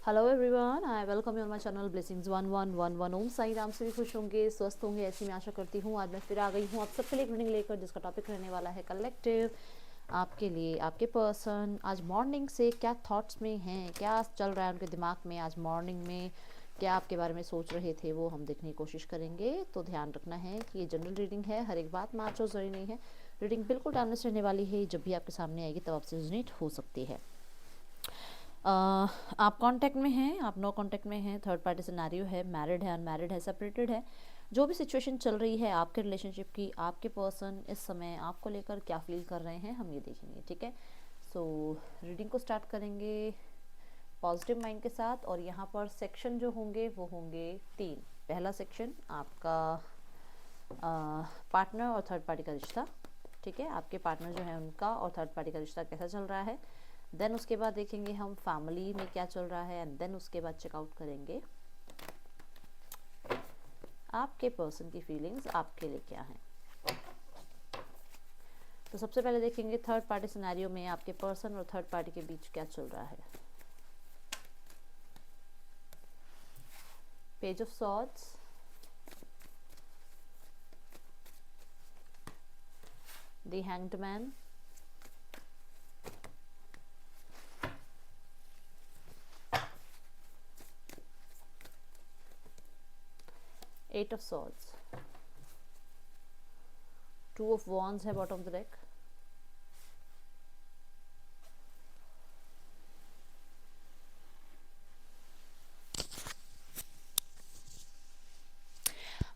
Hello everyone, I welcome you on my channel blessings 1111। ओम साई राम से भी खुश होंगे, स्वस्थ होंगे, ऐसी मैं आशा करती हूँ। आज मैं फिर आ गई हूँ आप सबके लिए रीडिंग लेकर, जिसका टॉपिक रहने वाला है कलेक्टिव। आपके लिए आपके पर्सन आज मॉर्निंग से क्या थॉट्स में हैं, क्या चल रहा है उनके दिमाग में आज मॉर्निंग में, क्या आपके बारे में सोच रहे थे, वो हम देखने की कोशिश करेंगे। तो ध्यान रखना है कि ये जनरल रीडिंग है, हर एक बात मैच हो जरूरी नहीं है। रीडिंग बिल्कुल टाइमलेस रहने वाली है, जब भी आपके सामने आएगी तब आपसे रिजोनेट हो सकती है। आप कांटेक्ट में हैं, आप नो कांटेक्ट में हैं, थर्ड पार्टी सिनेरियो है, मैरिड है, अनमैरिड है, सेपरेटेड है, जो भी सिचुएशन चल रही है आपके रिलेशनशिप की, आपके पर्सन इस समय आपको लेकर क्या फील कर रहे हैं, हम ये देखेंगे। ठीक है, सो रीडिंग को स्टार्ट करेंगे पॉजिटिव माइंड के साथ। और यहाँ पर सेक्शन जो होंगे वो होंगे 3। पहला सेक्शन आपका पार्टनर और थर्ड पार्टी का रिश्ता। ठीक है, आपके पार्टनर जो है उनका और थर्ड पार्टी का रिश्ता कैसा चल रहा है। देन उसके बाद देखेंगे हम फैमिली में क्या चल रहा है, एंड देन उसके बाद चेकआउट करेंगे आपके पर्सन की फीलिंग्स आपके लिए क्या हैं। तो सबसे पहले देखेंगे थर्ड पार्टी सिनेरियो में आपके पर्सन और थर्ड पार्टी के बीच क्या चल रहा है। Page of swords, the hanged man, eight of swords, two of wands है बॉटम ऑफ द डेक,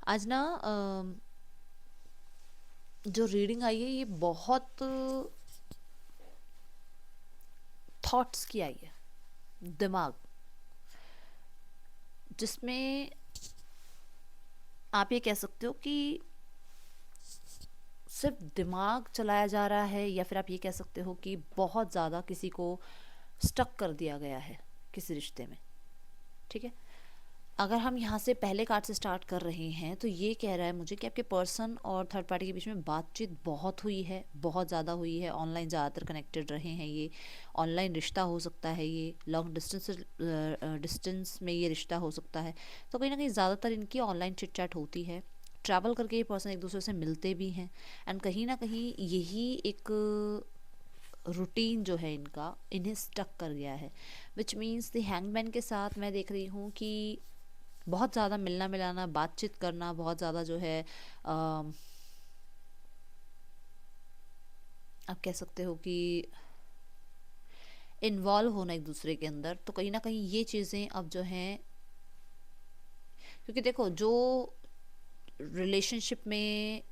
आज ना जो रीडिंग आई है ये बहुत थॉट्स की आई है, दिमाग, जिसमें आप ये कह सकते हो कि सिर्फ दिमाग चलाया जा रहा है, या फिर आप ये कह सकते हो कि बहुत ज़्यादा किसी को स्टक कर दिया गया है किसी रिश्ते में। ठीक है, अगर हम यहाँ से पहले कार्ड से स्टार्ट कर रहे हैं तो ये कह रहा है मुझे कि आपके पर्सन और थर्ड पार्टी के बीच में बातचीत बहुत हुई है, बहुत ज़्यादा हुई है, ऑनलाइन ज़्यादातर कनेक्टेड रहे हैं। ये ऑनलाइन रिश्ता हो सकता है, ये लॉन्ग डिस्टेंस में ये रिश्ता हो सकता है। तो कहीं ना कहीं ज़्यादातर इनकी ऑनलाइन चिट चैट होती है, ट्रैवल करके ये पर्सन एक दूसरे से मिलते भी हैं, एंड कहीं ना कहीं यही एक रूटीन जो है इनका इन्हें स्टक कर गया है। विच मीन्स द हैंगमैन के साथ मैं देख रही हूँ कि बहुत ज़्यादा मिलना मिलाना, बातचीत करना, बहुत ज़्यादा जो है आप कह सकते हो कि इन्वॉल्व होना एक दूसरे के अंदर। तो कहीं ना कहीं ये चीज़ें अब जो हैं, क्योंकि देखो जो रिलेशनशिप में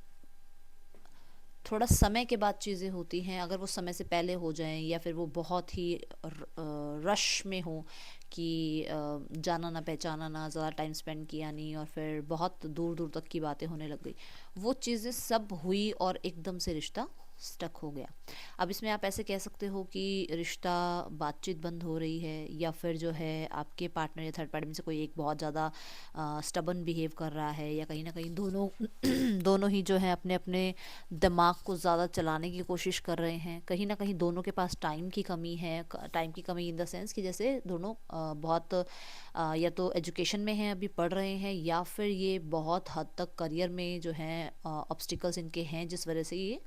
थोड़ा समय के बाद चीज़ें होती हैं, अगर वो समय से पहले हो जाएं या फिर वो बहुत ही रश में हो कि जाना ना पहचाना ना, ज़्यादा टाइम स्पेंड किया नहीं, और फिर बहुत दूर दूर तक की बातें होने लग गई, वो चीज़ें सब हुई और एकदम से रिश्ता स्टक हो गया। अब इसमें आप ऐसे कह सकते हो कि रिश्ता, बातचीत बंद हो रही है, या फिर जो है आपके पार्टनर या थर्ड पार्टी में से कोई एक बहुत ज़्यादा स्टबन बिहेव कर रहा है, या कहीं ना कहीं दोनों दोनों ही जो है अपने अपने दिमाग को ज़्यादा चलाने की कोशिश कर रहे हैं। कहीं ना कहीं दोनों के पास टाइम की कमी है, टाइम की कमी इन द सेंस कि जैसे दोनों बहुत या तो एजुकेशन में हैं, अभी पढ़ रहे हैं, या फिर ये बहुत हद तक करियर में जो है ऑब्स्टिकल्स इनके हैं, जिस वजह से ये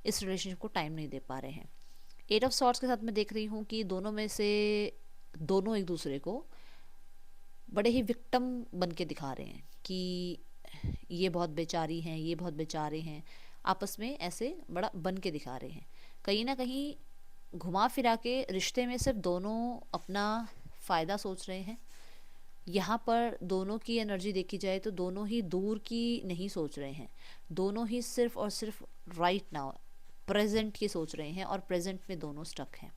इस रिलेशनशिप को टाइम नहीं दे पा रहे हैं। एट ऑफ सॉर्ट्स के साथ मैं देख रही हूँ कि दोनों में से दोनों एक दूसरे को बड़े ही विक्टिम बन के दिखा रहे हैं कि ये बहुत बेचारी हैं, ये बहुत बेचारे हैं, आपस में ऐसे बड़ा बन के दिखा रहे हैं। कहीं ना कहीं घुमा फिरा के रिश्ते में सिर्फ दोनों अपना फ़ायदा सोच रहे हैं। यहाँ पर दोनों की एनर्जी देखी जाए तो दोनों ही दूर की नहीं सोच रहे हैं, दोनों ही सिर्फ और सिर्फ राइट नाउ प्रेजेंट की सोच रहे हैं, और प्रेजेंट में दोनों स्टक हैं।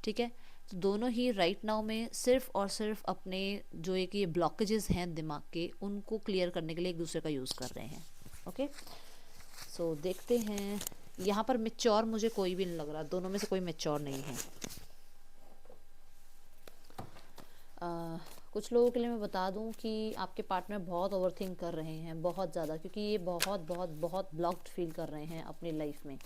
ठीक है, तो दोनों ही राइट नाउ में सिर्फ और सिर्फ अपने जो एक ये ब्लॉकेजेस हैं दिमाग के, उनको क्लियर करने के लिए एक दूसरे का यूज़ कर रहे हैं। ओके, सो देखते हैं। यहाँ पर मेच्योर मुझे कोई भी नहीं लग रहा, दोनों में से कोई मेच्योर नहीं है। कुछ लोगों के लिए मैं बता दूं कि आपके पार्टनर बहुत ओवरथिंक कर रहे हैं, बहुत ज़्यादा, क्योंकि ये बहुत बहुत बहुत ब्लॉक्ड फील कर रहे हैं अपनी लाइफ में।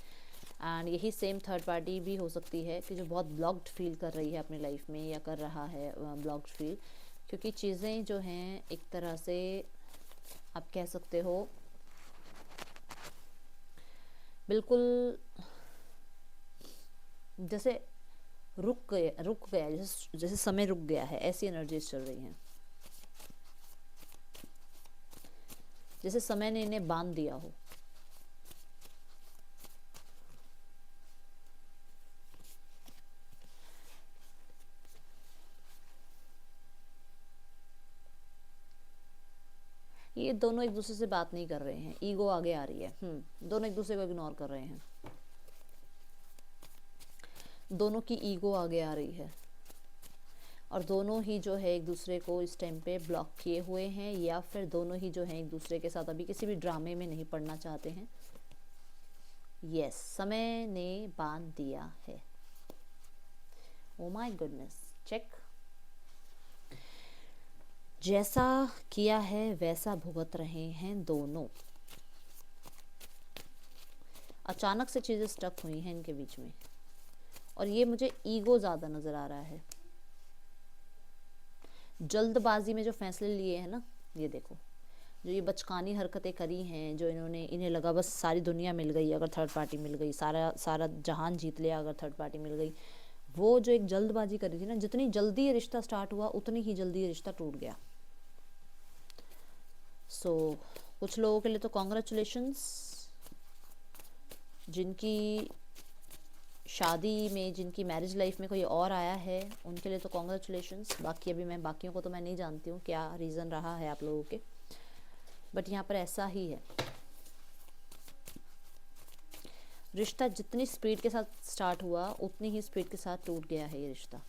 एंड यही सेम थर्ड पार्टी भी हो सकती है कि जो बहुत ब्लॉक्ड फील कर रही है अपनी लाइफ में या कर रहा है ब्लॉक्ड फील, क्योंकि चीज़ें जो हैं एक तरह से आप कह सकते हो बिल्कुल जैसे रुक गया जैसे समय रुक गया है, ऐसी एनर्जीज चल रही हैं, जैसे समय ने इन्हें बांध दिया हो। ये दोनों एक दूसरे से बात नहीं कर रहे हैं, ईगो आगे आ रही है। दोनों एक दूसरे को इग्नोर कर रहे हैं, दोनों की ईगो आगे आ रही है, और दोनों ही जो है एक दूसरे को इस टाइम पे ब्लॉक किए हुए हैं, या फिर दोनों ही जो है एक दूसरे के साथ अभी किसी भी ड्रामे में नहीं पड़ना चाहते हैं। यस, समय ने बांध दिया है। Oh my goodness, check. जैसा किया है वैसा भुगत रहे हैं दोनों। अचानक से चीज़ें स्टक हुई हैं इनके बीच में, और ये मुझे ईगो ज़्यादा नज़र आ रहा है। जल्दबाजी में जो फैसले लिए हैं ना, ये देखो, जो ये बचकानी हरकतें करी हैं, जो इन्हें लगा बस सारी दुनिया मिल गई अगर थर्ड पार्टी मिल गई, सारा जहान जीत लिया अगर थर्ड पार्टी मिल गई, वो जो एक जल्दबाजी करी थी ना, जितनी जल्दी ये रिश्ता स्टार्ट हुआ उतनी ही जल्दी ये रिश्ता टूट गया। सो कुछ लोगों के लिए तो कॉन्ग्रेचुलेशंस, जिनकी शादी में, जिनकी मैरिज लाइफ में कोई और आया है, उनके लिए तो कॉन्ग्रेचुलेशंस। बाकी अभी मैं बाकियों को तो मैं नहीं जानती हूँ क्या रीज़न रहा है आप लोगों के, बट यहाँ पर ऐसा ही है। रिश्ता जितनी स्पीड के साथ स्टार्ट हुआ उतनी ही स्पीड के साथ टूट गया है ये रिश्ता।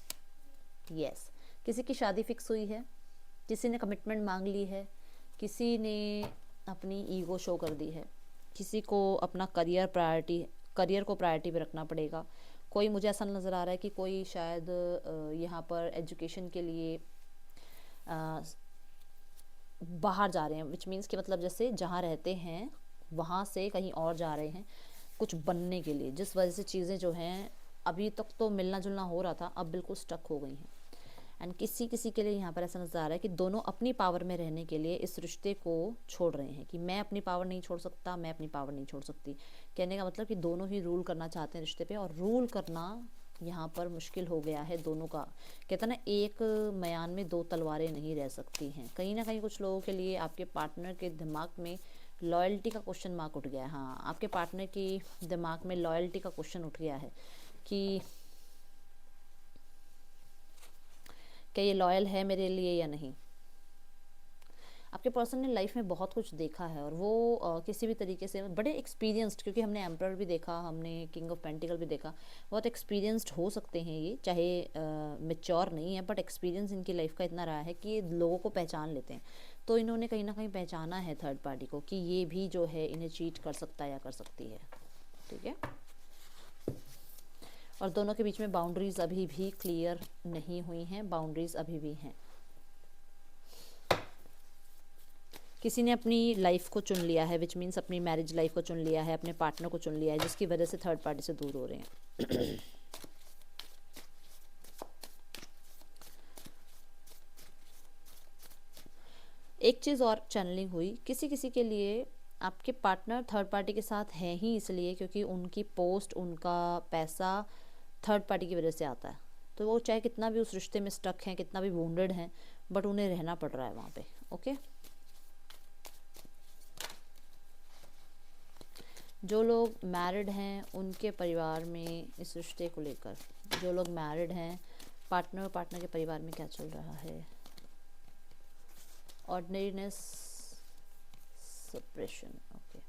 यस, किसी की शादी फिक्स हुई है, किसी ने कमिटमेंट मांग ली है, किसी ने अपनी ईगो शो कर दी है, किसी को अपना करियर को प्रायोरिटी पे रखना पड़ेगा। कोई, मुझे ऐसा नज़र आ रहा है कि कोई शायद यहाँ पर एजुकेशन के लिए बाहर जा रहे हैं, विच मीन्स कि मतलब जैसे जहाँ रहते हैं वहाँ से कहीं और जा रहे हैं कुछ बनने के लिए, जिस वजह से चीज़ें जो हैं अभी तक तो मिलना जुलना हो रहा था, अब बिल्कुल स्टक हो गई हैं। एंड किसी के लिए यहाँ पर ऐसा नज़र आ रहा है कि दोनों अपनी पावर में रहने के लिए इस रिश्ते को छोड़ रहे हैं, कि मैं अपनी पावर नहीं छोड़ सकता, मैं अपनी पावर नहीं छोड़ सकती। कहने का मतलब कि दोनों ही रूल करना चाहते हैं रिश्ते पे, और रूल करना यहाँ पर मुश्किल हो गया है दोनों का। कहते हैं ना, एक मयान में दो तलवारें नहीं रह सकती हैं। कहीं ना कहीं कुछ लोगों के लिए आपके पार्टनर के दिमाग में लॉयल्टी का क्वेश्चन मार्क उठ गया है। हाँ, आपके पार्टनर की दिमाग में लॉयल्टी का क्वेश्चन उठ गया है कि क्या ये लॉयल है मेरे लिए या नहीं। आपके पर्सन ने लाइफ में बहुत कुछ देखा है, और वो किसी भी तरीके से बड़े एक्सपीरियंस्ड, क्योंकि हमने एम्परर भी देखा, हमने किंग ऑफ पेंटिकल भी देखा, बहुत एक्सपीरियंस्ड हो सकते हैं ये, चाहे मेच्योर नहीं है, बट एक्सपीरियंस इनकी लाइफ का इतना रहा है कि ये लोगों को पहचान लेते हैं। तो इन्होंने कहीं ना कहीं पहचाना है थर्ड पार्टी को कि ये भी जो है इन्हें चीट कर सकता है या कर सकती है। ठीक है, और दोनों के बीच में बाउंड्रीज अभी भी क्लियर नहीं हुई हैं, बाउंड्रीज अभी भी हैं। किसी ने अपनी लाइफ को चुन लिया है, विच मीन्स अपनी मैरिज लाइफ को चुन लिया है, अपने पार्टनर को चुन लिया है, जिसकी वजह से थर्ड पार्टी से दूर हो रहे हैं। एक चीज़ और चैनलिंग हुई, किसी के लिए आपके पार्टनर थर्ड पार्टी के साथ हैं ही इसलिए क्योंकि उनकी पोस्ट, उनका पैसा थर्ड पार्टी की वजह से आता है। तो वो चाहे कितना भी उस रिश्ते में स्टक हैं, कितना भी वुंडेड हैं, बट उन्हें रहना पड़ रहा है वहाँ पे। ओके, जो लोग मैरिड हैं उनके परिवार में इस रिश्ते को लेकर, जो लोग मैरिड हैं, पार्टनर के परिवार में क्या चल रहा है। Ordinariness, suppression. ओके,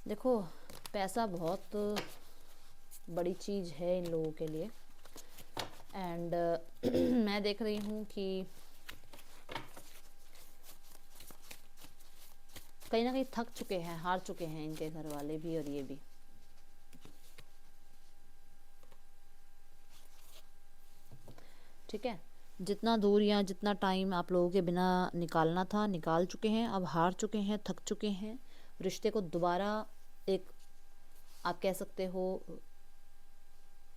देखो, पैसा बहुत बड़ी चीज़ है इन लोगों के लिए, एंड मैं देख रही हूँ कि कहीं ना कहीं थक चुके हैं, हार चुके हैं इनके घर वाले भी और ये भी। ठीक है, जितना दूर या जितना टाइम आप लोगों के बिना निकालना था निकाल चुके हैं, अब हार चुके हैं, थक चुके हैं। रिश्ते को दोबारा एक, आप कह सकते हो,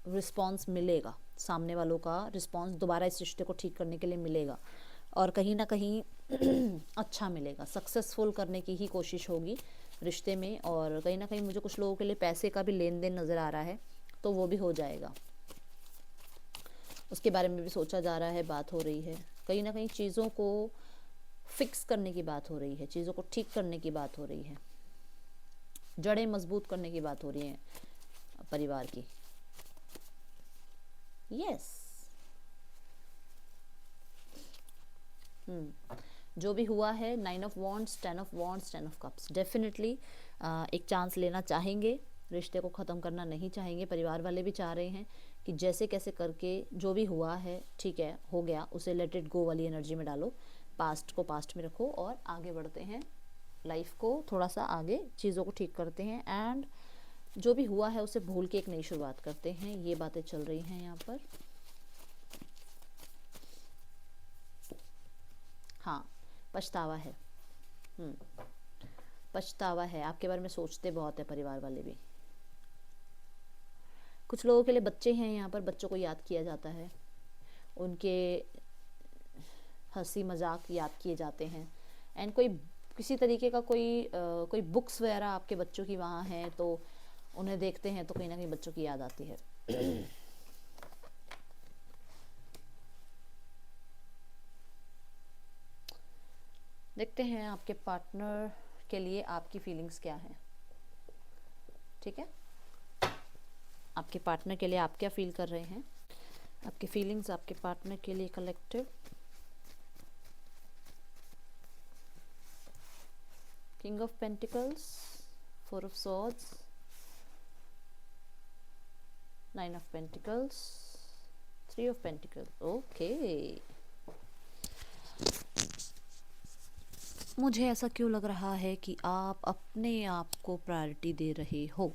रिस्पॉन्स मिलेगा, सामने वालों का रिस्पॉन्स दोबारा इस रिश्ते को ठीक करने के लिए मिलेगा, और कहीं ना कहीं अच्छा मिलेगा, सक्सेसफुल करने की ही कोशिश होगी रिश्ते में। और कहीं ना कहीं मुझे कुछ लोगों के लिए पैसे का भी लेन देन नज़र आ रहा है, तो वो भी हो जाएगा, उसके बारे में भी सोचा जा रहा है, बात हो रही है। कहीं ना कहीं चीज़ों को फिक्स करने की बात हो रही है, चीज़ों को ठीक करने की बात हो रही है, जड़ें मजबूत करने की बात हो रही है परिवार की। यस, जो भी हुआ है, 9 of wands, 10 of wands, 10 of cups, definitely एक चांस लेना चाहेंगे, रिश्ते को ख़त्म करना नहीं चाहेंगे। परिवार वाले भी चाह रहे हैं कि जैसे कैसे करके जो भी हुआ है, ठीक है, हो गया, उसे लेट इट गो वाली एनर्जी में डालो, पास्ट को पास्ट में रखो और आगे बढ़ते हैं, लाइफ को थोड़ा सा आगे चीज़ों को ठीक करते हैं, एंड जो भी हुआ है उसे भूल के एक नई शुरुआत करते हैं। ये बातें चल रही हैं यहाँ पर। हाँ, पछतावा है, पछतावा है, आपके बारे में सोचते बहुत है परिवार वाले भी। कुछ लोगों के लिए बच्चे हैं यहाँ पर, बच्चों को याद किया जाता है, उनके हंसी मजाक याद किए जाते हैं, एंड कोई किसी तरीके का कोई बुक्स वगैरह आपके बच्चों की वहाँ हैं, तो उन्हें देखते हैं तो कहीं ना कहीं बच्चों की याद आती है। देखते हैं आपके पार्टनर के लिए आपकी फीलिंग्स क्या हैं, ठीक है, आपके पार्टनर के लिए आप क्या फील कर रहे हैं, आपकी फीलिंग्स आपके पार्टनर के लिए collective. King of pentacles, 4 of swords, 9 of pentacles, 3 of pentacles. Okay, मुझे ऐसा क्यों लग रहा है कि आप अपने आप को प्रायोरिटी दे रहे हो,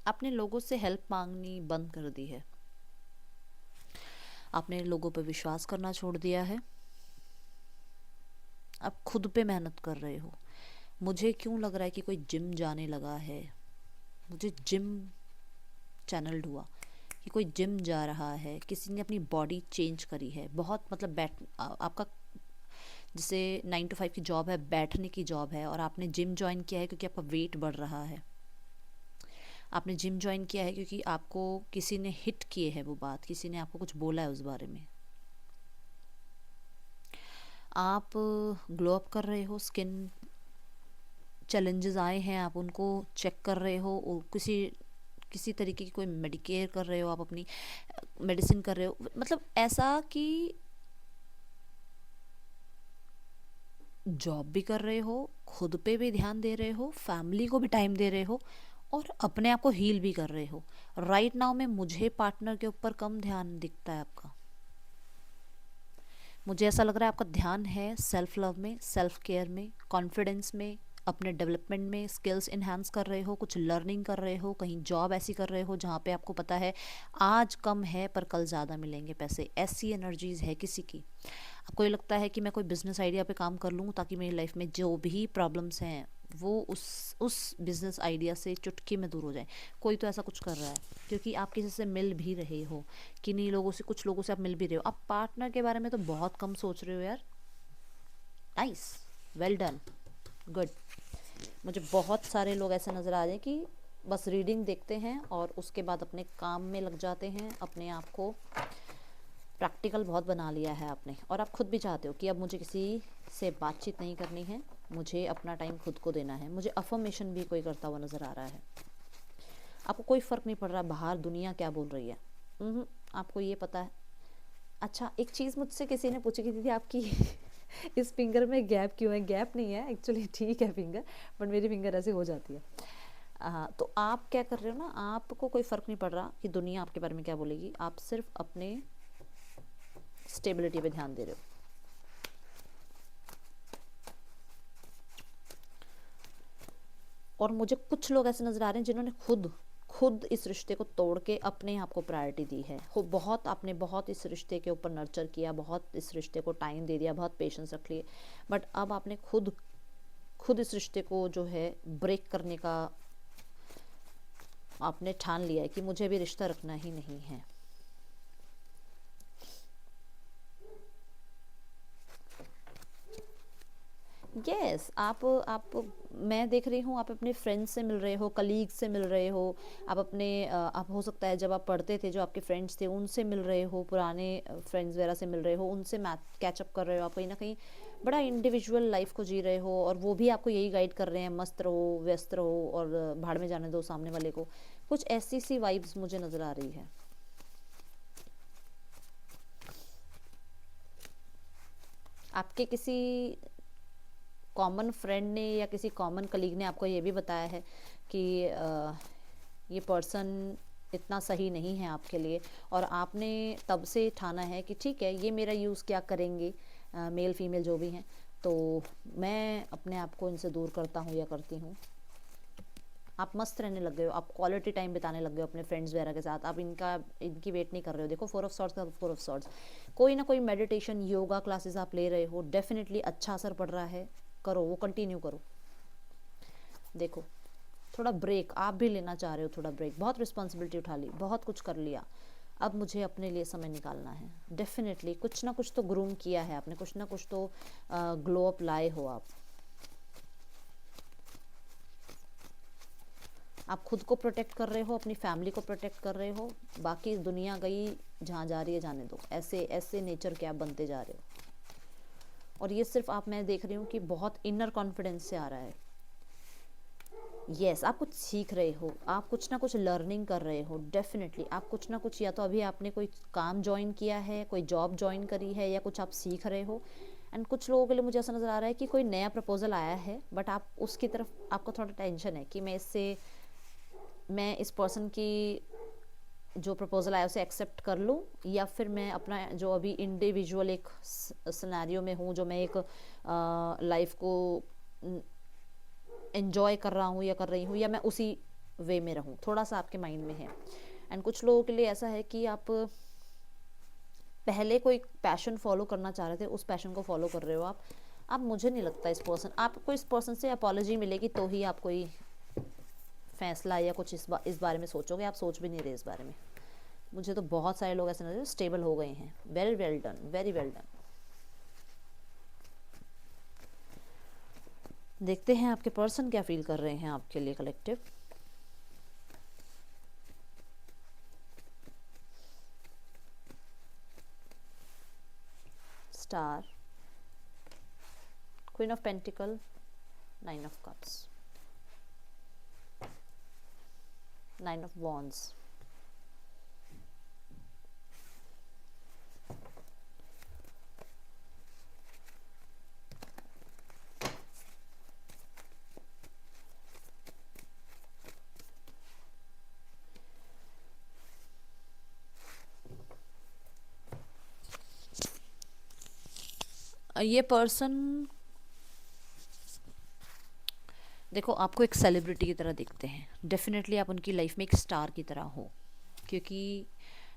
आपने लोगों से हेल्प मांगनी बंद कर दी है, आपने लोगों पर विश्वास करना छोड़ दिया है, आप खुद पे मेहनत कर रहे हो। मुझे क्यों लग रहा है कि कोई जिम जाने लगा है, मुझे जिम चैनल्ड हुआ कि कोई जिम जा रहा है, किसी ने अपनी बॉडी चेंज करी है, बहुत मतलब आपका जैसे 9 to 5 की जॉब है, बैठने की जॉब है, और आपने जिम ज्वाइन किया है क्योंकि आपका वेट बढ़ रहा है, आपने जिम ज्वाइन किया है क्योंकि आपको किसी ने हिट किए है वो बात, किसी ने आपको कुछ बोला है उस बारे में, आप ग्लो अप कर रहे हो, स्किन चैलेंजेस आए हैं, आप उनको चेक कर रहे हो, और किसी तरीके की कोई मेडिकेयर कर रहे हो, आप अपनी मेडिसिन कर रहे हो, मतलब ऐसा कि जॉब भी कर रहे हो, खुद पे भी ध्यान दे रहे हो, फैमिली को भी टाइम दे रहे हो, और अपने आप को हील भी कर रहे हो। राइट नाउ में मुझे पार्टनर के ऊपर कम ध्यान दिखता है आपका, मुझे ऐसा लग रहा है आपका ध्यान है सेल्फ लव में, सेल्फ केयर में, कॉन्फिडेंस में, अपने डेवलपमेंट में, स्किल्स इन्हांस कर रहे हो, कुछ लर्निंग कर रहे हो, कहीं जॉब ऐसी कर रहे हो जहाँ पे आपको पता है आज कम है पर कल ज़्यादा मिलेंगे पैसे, ऐसी एनर्जीज़ है किसी की। आपको ये लगता है कि मैं कोई बिजनेस आइडिया पे काम कर लूँ ताकि मेरी लाइफ में जो भी प्रॉब्लम्स हैं वो उस बिजनेस आइडिया से चुटकी में दूर हो जाए। कोई तो ऐसा कुछ कर रहा है क्योंकि आप किसी से मिल भी रहे हो, किन्हीं लोगों से, कुछ लोगों से आप मिल भी रहे हो। आप पार्टनर के बारे में तो बहुत कम सोच रहे हो यार। Nice, well done, good. मुझे बहुत सारे लोग ऐसे नज़र आ रहे हैं कि बस रीडिंग देखते हैं और उसके बाद अपने काम में लग जाते हैं, अपने आप को प्रैक्टिकल बहुत बना लिया है आपने, और आप खुद भी चाहते हो कि अब मुझे किसी से बातचीत नहीं करनी है, मुझे अपना टाइम खुद को देना है। मुझे अफर्मेशन भी कोई करता हुआ नज़र आ रहा है। आपको कोई फ़र्क नहीं पड़ रहा बाहर दुनिया क्या बोल रही है, आपको ये पता है। अच्छा, एक चीज़ मुझसे किसी ने पूछी की थी आपकी इस फिंगर में गैप क्यों है? गैप नहीं है एक्चुअली, ठीक है फिंगर, बट मेरी फिंगर ऐसे हो जाती है। तो आप क्या कर रहे हो ना, आपको कोई फ़र्क नहीं पड़ रहा कि दुनिया आपके बारे में क्या बोलेगी, आप सिर्फ अपने स्टेबिलिटी पे ध्यान दे रहे हो। और मुझे कुछ लोग ऐसे नज़र आ रहे हैं जिन्होंने खुद इस रिश्ते को तोड़ के अपने आप को प्रायोरिटी दी है हो, बहुत आपने बहुत इस रिश्ते के ऊपर नर्चर किया, बहुत इस रिश्ते को टाइम दे दिया, बहुत पेशेंस रख लिए, बट अब आपने खुद खुद इस रिश्ते को जो है ब्रेक करने का आपने ठान लिया है कि मुझे अभी रिश्ता रखना ही नहीं है। यस आप मैं देख रही हूँ, आप अपने फ्रेंड्स से मिल रहे हो, कलीग से मिल रहे हो, आप अपने आप हो सकता है जब आप पढ़ते थे जो आपके फ्रेंड्स थे उनसे मिल रहे हो, पुराने फ्रेंड्स वगैरह से मिल रहे हो, उनसे मैच कैचअप कर रहे हो। आप कहीं ना कहीं बड़ा इंडिविजुअल लाइफ को जी रहे हो और वो भी आपको यही गाइड कर रहे हैं, मस्त रहो, व्यस्त रहो और भाड़ में जाने दो सामने वाले को। कुछ ऐसी सी वाइब्स मुझे नज़र आ रही है। आपके किसी कॉमन फ्रेंड ने या किसी कॉमन कलीग ने आपको ये भी बताया है कि ये पर्सन इतना सही नहीं है आपके लिए, और आपने तब से ठाना है कि ठीक है ये मेरा यूज़ क्या करेंगे, मेल फीमेल जो भी हैं, तो मैं अपने आप को इनसे दूर करता हूँ या करती हूँ। आप मस्त रहने लग गए हो, आप क्वालिटी टाइम बिताने लग गए हो अपने फ्रेंड्स वगैरह के साथ, आप इनकी वेट नहीं कर रहे हो। देखो 4 ऑफ सॉर्ड्स का 4 ऑफ सॉर्ड्स, कोई ना कोई मेडिटेशन योगा क्लासेस आप ले रहे हो, डेफिनेटली अच्छा असर पड़ रहा है, करो, वो कंटिन्यू करो। देखो थोड़ा ब्रेक आप भी लेना चाह रहे हो, थोड़ा ब्रेक, बहुत रिस्पॉन्सिबिलिटी उठा ली, बहुत कुछ कर लिया, अब मुझे अपने लिए समय निकालना है। डेफिनेटली कुछ ना कुछ तो ग्रूम किया है आपने, कुछ ना कुछ तो ग्लो अप लाए हो आप खुद को प्रोटेक्ट कर रहे हो, अपनी फैमिली को प्रोटेक्ट कर रहे हो, बाकी दुनिया गई जहाँ जा रही है जाने दो। ऐसे ऐसे नेचर के आप बनते जा रहे हो, और ये सिर्फ आप, मैं देख रही हूँ कि बहुत इनर कॉन्फिडेंस से आ रहा है। आप कुछ सीख रहे हो, आप कुछ ना कुछ लर्निंग कर रहे हो, डेफिनेटली आप कुछ ना कुछ, या तो अभी आपने कोई काम ज्वाइन किया है, कोई जॉब ज्वाइन करी है, या कुछ आप सीख रहे हो। एंड कुछ लोगों के लिए मुझे ऐसा नज़र आ रहा है कि कोई नया प्रपोजल आया है, बट आप उसकी तरफ, आपको थोड़ा टेंशन है कि मैं इस पर्सन की जो प्रपोज़ल आया उसे एक्सेप्ट कर लूँ, या फिर मैं अपना जो अभी इंडिविजुअल एक सिनेरियो में हूँ, जो मैं एक लाइफ को एंजॉय कर रहा हूँ या कर रही हूँ, या मैं उसी वे में रहूँ, थोड़ा सा आपके माइंड में है। एंड कुछ लोगों के लिए ऐसा है कि आप पहले कोई पैशन फॉलो करना चाह रहे थे, उस पैशन को फॉलो कर रहे हो आप। अब मुझे नहीं लगता आपको इस पर्सन से अपॉलॉजी मिलेगी तो ही आप कोई फैसला या कुछ इस बारे में सोचोगे। आप सोच भी नहीं रहे इस बारे में। मुझे तो बहुत सारे लोग ऐसे नजर स्टेबल हो गए हैं। Very well done, very well done. देखते हैं आपके पर्सन क्या फील कर रहे हैं आपके लिए collective. Star, queen of pentacle, 9 of cups, 9 of wands, ये पर्सन देखो आपको एक सेलिब्रिटी की तरह दिखते हैं। डेफिनेटली आप उनकी लाइफ में एक स्टार की तरह हो, क्योंकि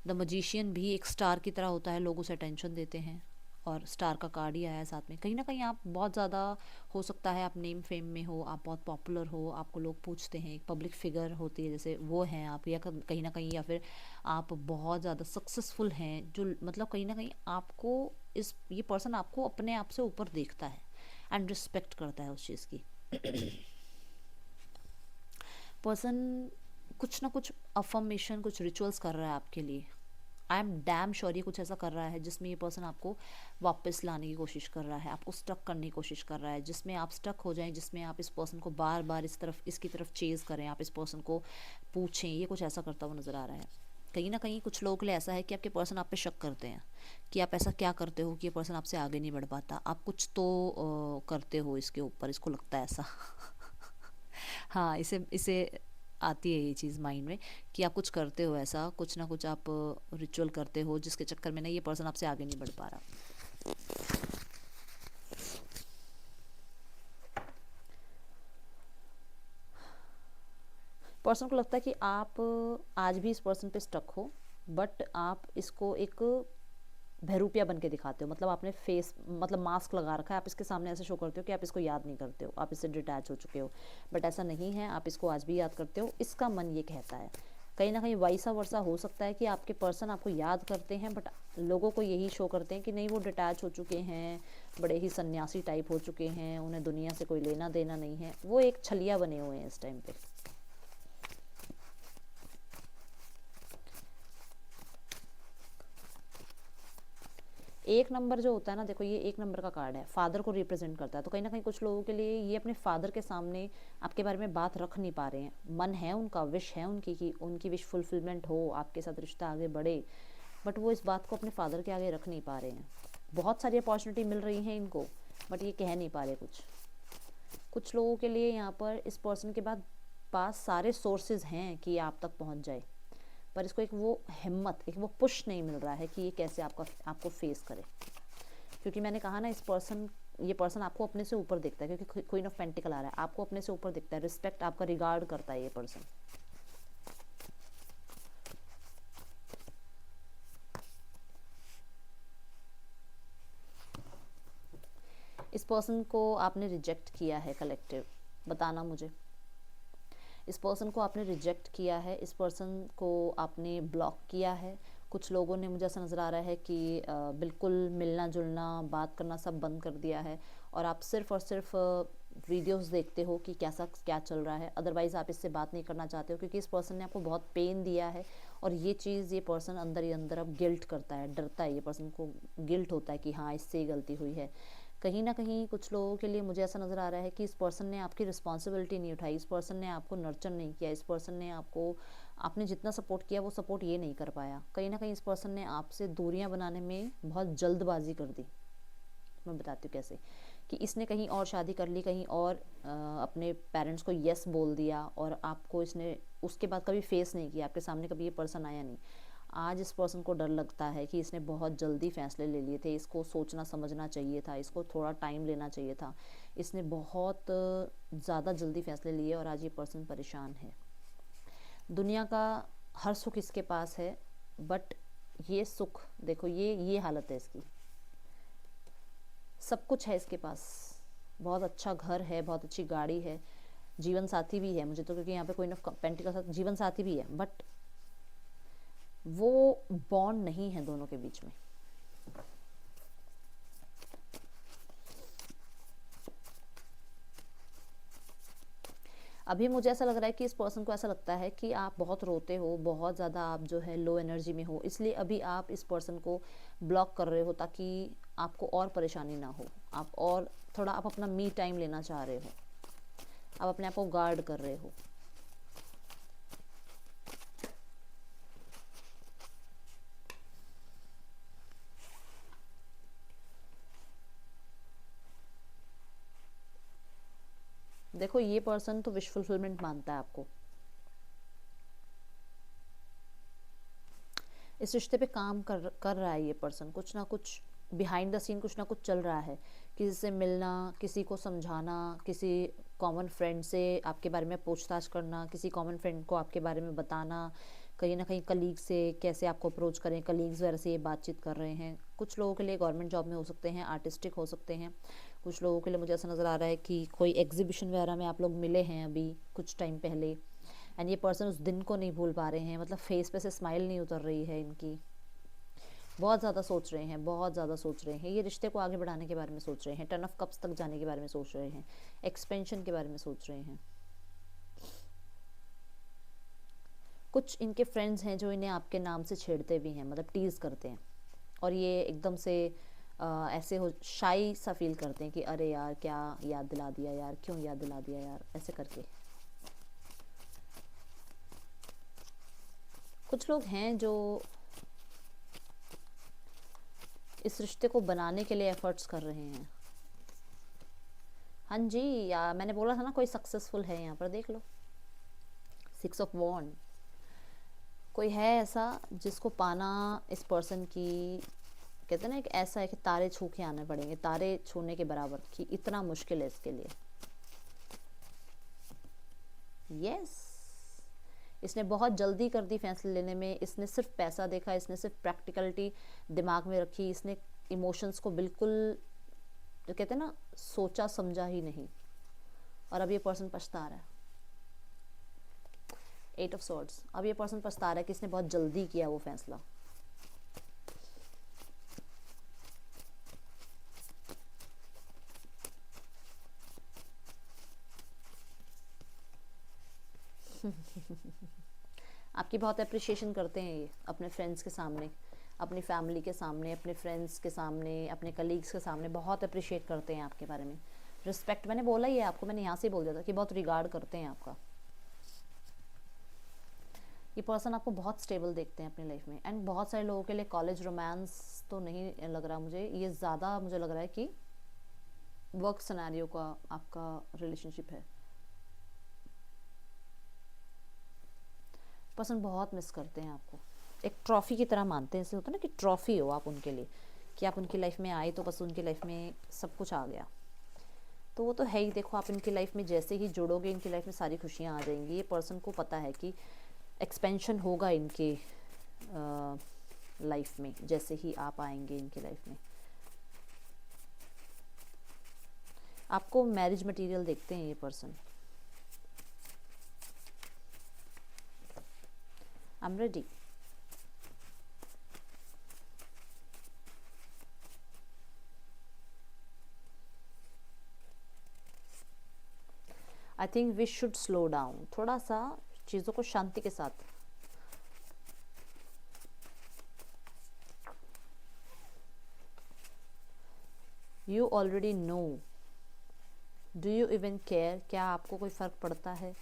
द मजिशियन भी एक स्टार की तरह होता है, लोग उसे अटेंशन देते हैं, और स्टार का कार्ड ही आया है साथ में। कहीं ना कहीं आप बहुत ज़्यादा, हो सकता है आप नेम फेम में हो, आप बहुत पॉपुलर हो, आपको लोग पूछते हैं, एक पब्लिक फिगर होती है जैसे वो हैं आप, या कहीं ना कहीं, या फिर आप बहुत ज़्यादा सक्सेसफुल हैं, जो मतलब कहीं ना कहीं आपको ये पर्सन आपको अपने आप से ऊपर देखता है एंड रिस्पेक्ट करता है उस चीज़ की। पर्सन कुछ ना कुछ अफर्मेशन, कुछ रिचुअल्स कर रहा है आपके लिए। आई एम डैम श्योर ये कुछ ऐसा कर रहा है जिसमें ये पर्सन आपको वापस लाने की कोशिश कर रहा है, आपको स्टक करने की कोशिश कर रहा है, जिसमें आप स्टक हो जाएं, जिसमें आप इस पर्सन को बार बार इसकी तरफ चेज करें, आप इस पर्सन को पूछें। ये कुछ ऐसा करता हुआ नज़र आ रहा है। कहीं ना कहीं कुछ लोगों के लिए ऐसा है कि आपके पर्सन आप पे शक करते हैं कि आप ऐसा क्या करते हो कि ये पर्सन आपसे आगे नहीं बढ़ पाता। आप कुछ तो करते हो इसके ऊपर, इसको लगता है ऐसा। हाँ, इसे इसे आती है ये चीज़ माइंड में कि आप कुछ करते हो ऐसा, कुछ ना कुछ आप रिचुअल करते हो जिसके चक्कर में ना ये पर्सन आपसे आगे नहीं बढ़ पा रहा। पर्सन को लगता है कि आप आज भी इस पर्सन पे स्टक हो, बट आप इसको एक बहरूपिया बन के दिखाते हो। मतलब आपने फेस मतलब मास्क लगा रखा है, आप इसके सामने ऐसे शो करते हो कि आप इसको याद नहीं करते हो, आप इससे डिटैच हो चुके हो, बट ऐसा नहीं है, आप इसको आज भी याद करते हो, इसका मन ये कहता है। कहीं ना कहीं वैसा वर्षा हो सकता है कि आपके पर्सन आपको याद करते हैं, बट लोगों को यही शो करते हैं कि नहीं, वो डिटैच हो चुके हैं, बड़े ही सन्यासी टाइप हो चुके हैं, उन्हें दुनिया से कोई लेना देना नहीं है, वो एक छलिया बने हुए हैं इस टाइम पे। एक नंबर जो होता है ना, देखो ये एक नंबर का कार्ड है, फादर को रिप्रेजेंट करता है। तो कहीं ना कहीं कुछ लोगों के लिए ये अपने फादर के सामने आपके बारे में बात रख नहीं पा रहे हैं। मन है उनका, विश है उनकी कि उनकी विश फुलफिलमेंट हो, आपके साथ रिश्ता आगे बढ़े, बट वो इस बात को अपने फादर के आगे रख नहीं पा रहे हैं। बहुत सारी अपॉर्चुनिटी मिल रही हैं इनको, बट ये कह नहीं पा रहे कुछ। कुछ लोगों के लिए यहाँ पर इस पर्सन के बाद पास सारे सोर्सेज हैं कि आप तक पहुँच जाए, पर इसको एक वो हिम्मत, एक वो पुश नहीं मिल रहा है कि ये कैसे आपको फेस करे। क्योंकि मैंने कहा ना, ये पर्सन आपको अपने से ऊपर देखता है, क्योंकि क्वीन ऑफ पेंटिकल आ रहा है, आपको अपने से ऊपर दिखता है, रिस्पेक्ट आपका रिगार्ड करता है ये पर्सन। इस पर्सन को आपने रिजेक्ट किया है, कलेक्टिव बताना मुझे। इस पर्सन को आपने रिजेक्ट किया है, इस पर्सन को आपने ब्लॉक किया है। कुछ लोगों ने, मुझे ऐसा नज़र आ रहा है कि बिल्कुल मिलना जुलना, बात करना सब बंद कर दिया है, और आप सिर्फ़ और सिर्फ वीडियोस देखते हो कि कैसा क्या चल रहा है। अदरवाइज़ आप इससे बात नहीं करना चाहते हो, क्योंकि इस पर्सन ने आपको बहुत पेन दिया है, और ये चीज़ ये पर्सन अंदर ही अंदर अब गिल्ट करता है, डरता है, ये पर्सन को गिल्ट होता है कि हाँ, इससे ही गलती हुई है। कहीं ना कहीं कुछ लोगों के लिए मुझे ऐसा नज़र आ रहा है कि इस पर्सन ने आपकी रिस्पॉन्सिबिलिटी नहीं उठाई, इस पर्सन ने आपको नर्चर नहीं किया, इस पर्सन ने आपने जितना सपोर्ट किया वो सपोर्ट ये नहीं कर पाया। कहीं ना कहीं इस पर्सन ने आपसे दूरियां बनाने में बहुत जल्दबाजी कर दी। मैं बताती हूँ कैसे, कि इसने कहीं और शादी कर ली, कहीं और अपने पेरेंट्स को यस बोल दिया, और आपको इसने उसके बाद कभी फेस नहीं किया, आपके सामने कभी ये पर्सन आया नहीं। आज इस पर्सन को डर लगता है कि इसने बहुत जल्दी फैसले ले लिए थे, इसको सोचना समझना चाहिए था, इसको थोड़ा टाइम लेना चाहिए था, इसने बहुत ज़्यादा जल्दी फैसले लिए, और आज ये पर्सन परेशान है। दुनिया का हर सुख इसके पास है, बट ये सुख देखो, ये हालत है इसकी। सब कुछ है इसके पास, बहुत अच्छा घर है, बहुत अच्छी गाड़ी है, जीवन साथी भी है मुझे तो, क्योंकि यहाँ पे क्वीन ऑफ पेंटिकल के साथ जीवन साथी भी है, बट वो बॉन्ड नहीं है दोनों के बीच में। अभी मुझे ऐसा लग रहा है कि इस पर्सन को ऐसा लगता है कि आप बहुत रोते हो, बहुत ज़्यादा आप जो है लो एनर्जी में हो, इसलिए अभी आप इस पर्सन को ब्लॉक कर रहे हो, ताकि आपको और परेशानी ना हो, आप और थोड़ा आप अपना मी टाइम लेना चाह रहे हो, आप अपने आप को गार्ड कर रहे हो। देखो ये पर्सन तो विश फुलफिलमेंट मानता है आपको, इस रिश्ते पे काम कर रहा है ये पर्सन, कुछ ना कुछ बिहाइंड द सीन कुछ ना कुछ चल रहा है। किसी से मिलना, किसी को समझाना, किसी कॉमन फ्रेंड से आपके बारे में पूछताछ करना, किसी कॉमन फ्रेंड को आपके बारे में बताना, कहीं ना कहीं कलीग से कैसे आपको अप्रोच करें, कलीग्स वगैरह से ये बातचीत कर रहे हैं। कुछ लोगों के लिए गवर्नमेंट जॉब में हो सकते हैं, आर्टिस्टिक हो सकते हैं। कुछ लोगों के लिए मुझे ऐसा नज़र आ रहा है कि कोई एग्जीबिशन वगैरह में आप लोग मिले हैं अभी कुछ टाइम पहले, एंड ये पर्सन उस दिन को नहीं भूल पा रहे हैं, मतलब फेस पे से स्माइल नहीं उतर रही है इनकी। बहुत ज़्यादा सोच रहे हैं, बहुत ज़्यादा सोच रहे हैं, ये रिश्ते को आगे बढ़ाने के बारे में सोच रहे हैं, 10 ऑफ कप्स तक जाने के बारे में सोच रहे हैं, एक्सपेंशन के बारे में सोच रहे हैं। कुछ इनके फ्रेंड्स हैं जो इन्हें आपके नाम से छेड़ते भी हैं, मतलब टीज़ करते हैं, और ये एकदम से ऐसे हो शाई सा फील करते हैं कि अरे यार क्या याद दिला दिया यार, क्यों याद दिला दिया यार, ऐसे करके। कुछ लोग हैं जो इस रिश्ते को बनाने के लिए एफर्ट्स कर रहे हैं। हाँ जी, या मैंने बोला था ना कोई सक्सेसफुल है यहाँ पर, देख लो 6 ऑफ वॉन्ड। कोई है ऐसा जिसको पाना इस पर्सन की, कहते हैं ना, एक ऐसा है कि तारे छू के आने पड़ेंगे, तारे छूने के बराबर, कि इतना मुश्किल है इसके लिए। यस, इसने बहुत जल्दी कर दी फैसले लेने में, इसने सिर्फ पैसा देखा, इसने सिर्फ प्रैक्टिकलिटी दिमाग में रखी, इसने इमोशंस को बिल्कुल, जो कहते हैं ना, सोचा समझा ही नहीं, और अब ये पर्सन पछता रहा है। 8 ऑफ सॉर्ड्स, अब ये पर्सन पछता रहा है कि इसने बहुत जल्दी किया वो फैसला। आपकी बहुत अप्रिशिएशन करते हैं ये अपने फ्रेंड्स के सामने, अपनी फैमिली के सामने, अपने फ्रेंड्स के सामने, अपने कलीग्स के सामने बहुत अप्रिशिएट करते हैं आपके बारे में। रिस्पेक्ट, मैंने बोला ही है आपको, मैंने यहाँ से बोल दिया था कि बहुत रिगार्ड करते हैं आपका। ये पर्सन आपको बहुत स्टेबल देखते हैं अपनी लाइफ में, एंड बहुत सारे लोगों के लिए कॉलेज रोमांस तो नहीं लग रहा मुझे, ये ज़्यादा मुझे लग रहा है कि वर्क सिनेरियो का आपका रिलेशनशिप है। पर्सन बहुत मिस करते हैं आपको, एक ट्रॉफ़ी की तरह मानते हैं, ऐसे होता है ना कि ट्रॉफ़ी हो आप उनके लिए, कि आप उनकी लाइफ में आए तो बस उनकी लाइफ में सब कुछ आ गया। तो वो तो है ही, देखो आप इनकी लाइफ में जैसे ही जुड़ोगे इनकी लाइफ में सारी खुशियाँ आ जाएंगी। ये पर्सन को पता है कि एक्सपेंशन होगा इनके लाइफ में जैसे ही आप आएंगे इनकी लाइफ में। आपको मैरिज मटेरियल देखते हैं ये person. I am ready. I think we should slow down, थोड़ा सा चीज़ों को शांति के साथ। You already know, do you even care, क्या आपको कोई फ़र्क पड़ता है?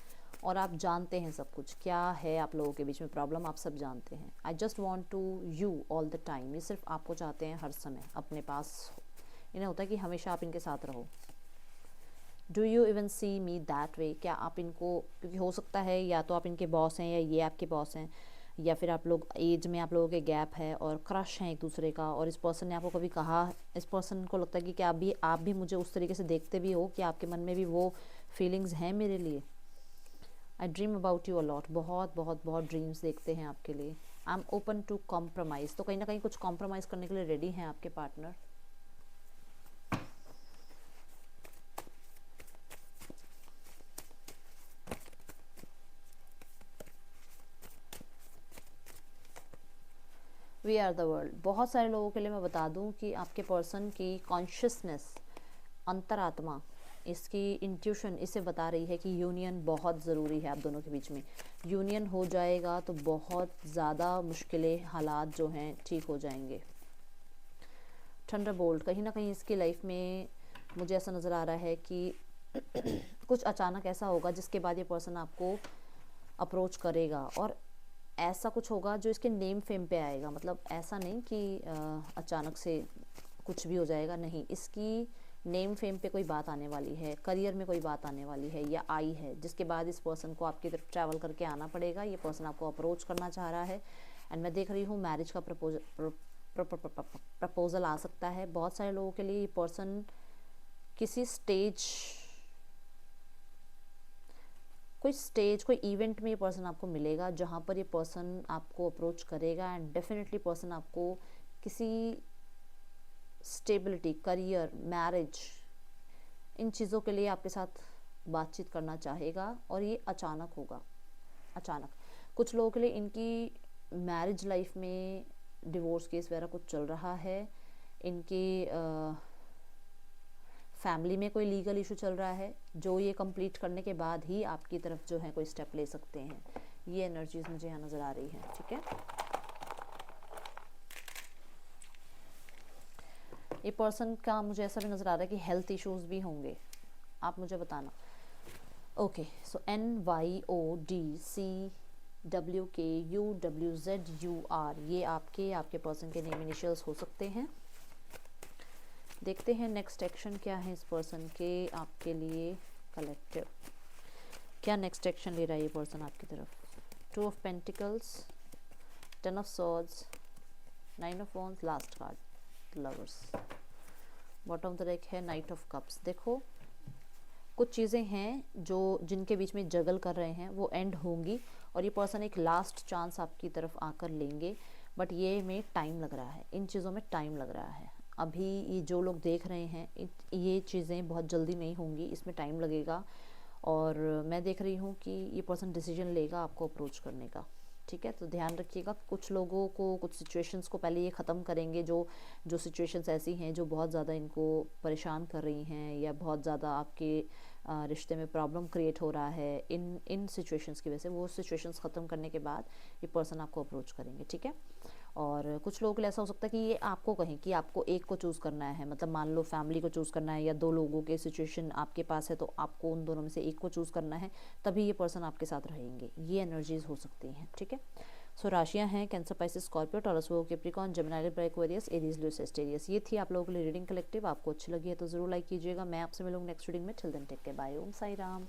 और आप जानते हैं सब कुछ, क्या है आप लोगों के बीच में प्रॉब्लम, आप सब जानते हैं। I just want to you all the time, ये सिर्फ आपको चाहते हैं हर समय अपने पास। इन्हें होता है कि हमेशा आप इनके साथ रहो। Do you even see me that way, क्या आप इनको, क्योंकि हो सकता है या तो आप इनके बॉस हैं या ये आपके बॉस हैं, या फिर आप लोग एज में आप लोगों के गैप है और क्रश हैं एक दूसरे का, और इस पर्सन ने आपको कभी कहा, इस पर्सन को लगता है कि क्या आप भी मुझे उस तरीके से देखते भी हो, कि आपके मन में भी वो फीलिंग्स हैं मेरे लिए। I dream about you a lot, बहुत बहुत बहुत ड्रीम्स देखते हैं आपके लिए। I am open to compromise, तो कहीं ना कहीं कुछ कॉम्प्रोमाइज़ करने के लिए रेडी हैं आपके partner. We are the world, बहुत सारे लोगों के लिए मैं बता दूं कि आपके पर्सन की कॉन्शियसनेस, अंतरात्मा, इसकी इंट्यूशन इसे बता रही है कि यूनियन बहुत ज़रूरी है आप दोनों के बीच में। यूनियन हो जाएगा तो बहुत ज़्यादा मुश्किलें, हालात जो हैं ठीक हो जाएंगे। थंडरबोल्ट, कहीं ना कहीं इसकी लाइफ में मुझे ऐसा नज़र आ रहा है कि कुछ अचानक ऐसा होगा जिसके बाद ये पर्सन आपको अप्रोच करेगा, और ऐसा कुछ होगा जो इसके नेम फेम पे आएगा। मतलब ऐसा नहीं कि अचानक से कुछ भी हो जाएगा, नहीं, इसकी नेम फेम पे कोई बात आने वाली है, करियर में कोई बात आने वाली है या आई है, जिसके बाद इस पर्सन को आपकी तरफ ट्रैवल करके आना पड़ेगा। ये पर्सन आपको अप्रोच करना चाह रहा है, एंड मैं देख रही हूँ मैरिज का प्रपोजल आ सकता है। बहुत सारे लोगों के लिए ये पर्सन किसी कोई इवेंट में ये पर्सन आपको मिलेगा जहाँ पर ये पर्सन आपको अप्रोच करेगा, एंड डेफिनेटली पर्सन आपको किसी स्टेबिलिटी, करियर, मैरिज, इन चीज़ों के लिए आपके साथ बातचीत करना चाहेगा, और ये अचानक होगा। अचानक कुछ लोगों के लिए इनकी मैरिज लाइफ में डिवोर्स केस वगैरह कुछ चल रहा है, इनकी फैमिली में कोई लीगल इशू चल रहा है, जो ये कंप्लीट करने के बाद ही आपकी तरफ जो है कोई स्टेप ले सकते हैं। ये एनर्जीज मुझे यहाँ नज़र आ रही है, ठीक है। ये पर्सन का मुझे ऐसा भी नज़र आ रहा है कि हेल्थ इश्यूज भी होंगे, आप मुझे बताना। ओके, सो NYODCWKUWZUR, ये आपके पर्सन के नेम इनिशियल्स हो सकते हैं। देखते हैं नेक्स्ट एक्शन क्या है इस पर्सन के आपके लिए कलेक्टिव। क्या नेक्स्ट एक्शन ले रहा है ये पर्सन आपकी तरफ? 2 of pentacles, 10 of swords, 9 of wands, last card lovers, bottom of the deck है नाइट ऑफ कप्स। देखो कुछ चीज़ें हैं जो जिनके बीच में जगल कर रहे हैं वो एंड होंगी, और ये पर्सन एक लास्ट चांस आपकी तरफ आकर लेंगे, बट ये में टाइम लग रहा है, इन चीज़ों में टाइम लग रहा है। अभी ये जो लोग देख रहे हैं ये चीज़ें बहुत जल्दी नहीं होंगी, इसमें टाइम लगेगा। और मैं देख रही हूँ कि ये पर्सन डिसीजन लेगा आपको अप्रोच करने का, ठीक है। तो ध्यान रखिएगा, कुछ लोगों को कुछ सिचुएशंस को पहले ये ख़त्म करेंगे, जो जो सिचुएशंस ऐसी हैं जो बहुत ज़्यादा इनको परेशान कर रही हैं या बहुत ज़्यादा आपके रिश्ते में प्रॉब्लम क्रिएट हो रहा है, इन इन सिचुएशंस की वजह से वो सिचुएशंस ख़त्म करने के बाद ये पर्सन आपको अप्रोच करेंगे, ठीक है। और कुछ लोगों के लिए ऐसा हो सकता है कि ये आपको कहें कि आपको एक को चूज़ करना है, मतलब मान लो फैमिली को चूज़ करना है या दो लोगों के सिचुएशन आपके पास है, तो आपको उन दोनों में से एक को चूज़ करना है, तभी ये पर्सन आपके साथ रहेंगे, ये एनर्जीज हो सकती हैं, ठीक है। सो राशियां हैं Cancer, Pisces, Scorpio, Taurus, Virgo, Capricorn, Gemini, Libra, Aquarius, Aries, Leo, Sagittarius. ये थी आप लोगों के लिए रीडिंग कलेक्टिव। आपको अच्छी लगी है तो ज़रूर लाइक कीजिएगा। मैं आपसे मिलूंगी नेक्स्ट रीडिंग में। Till then take care, bye, Om Sai Ram.